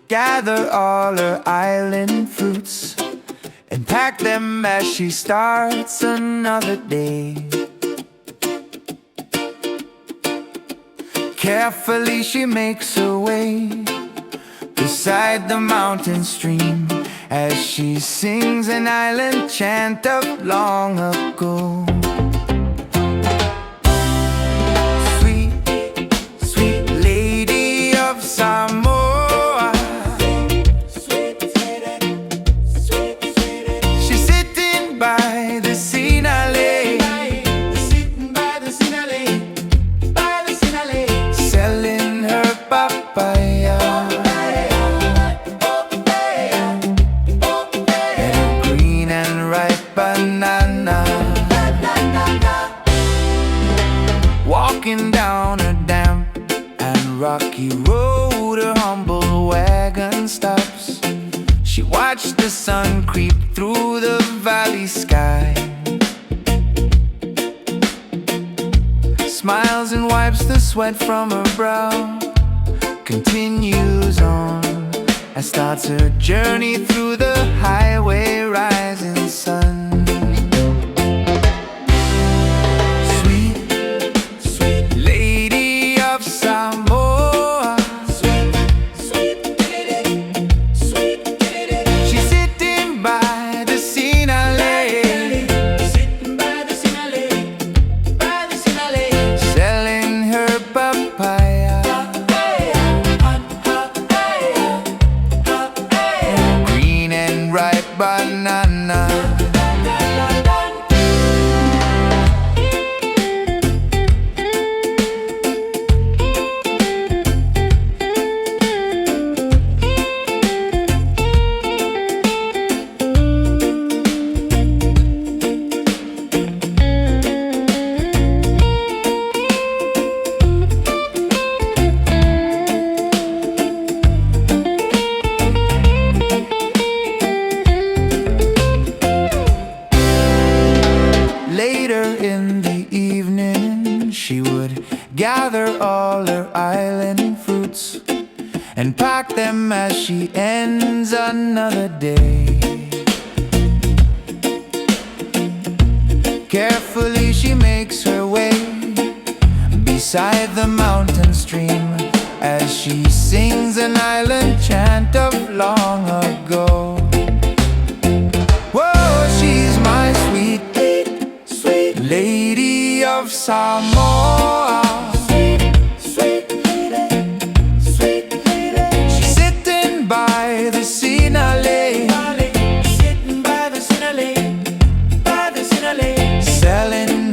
gather all her island fruits and pack them as she starts another day. Carefully she makes her way beside the mountain stream as she sings an island chant of long ago. Sweet, sweet lady of Samoa, she's sitting by the SINALEI, selling her papaya and a green and ripe banana. Walking down a damp and rocky road, her humble wagon stops. She watched the sun creep through the valley sky, smiles and wipes the sweat from her brow, continues on and starts her journey through the highway rising sun. Sweet, sweet lady of Samoa, she's sitting by the SINALEI, selling her papaya and green and ripe banana. Later in the evening, she would gather all her island fruits and pack them as she ends another day. Carefully she makes her way beside the mountain stream as she sings an island chant of long ago. Whoa, she's my sweet lady of Samoa. She's sitting by the SINALEI, selling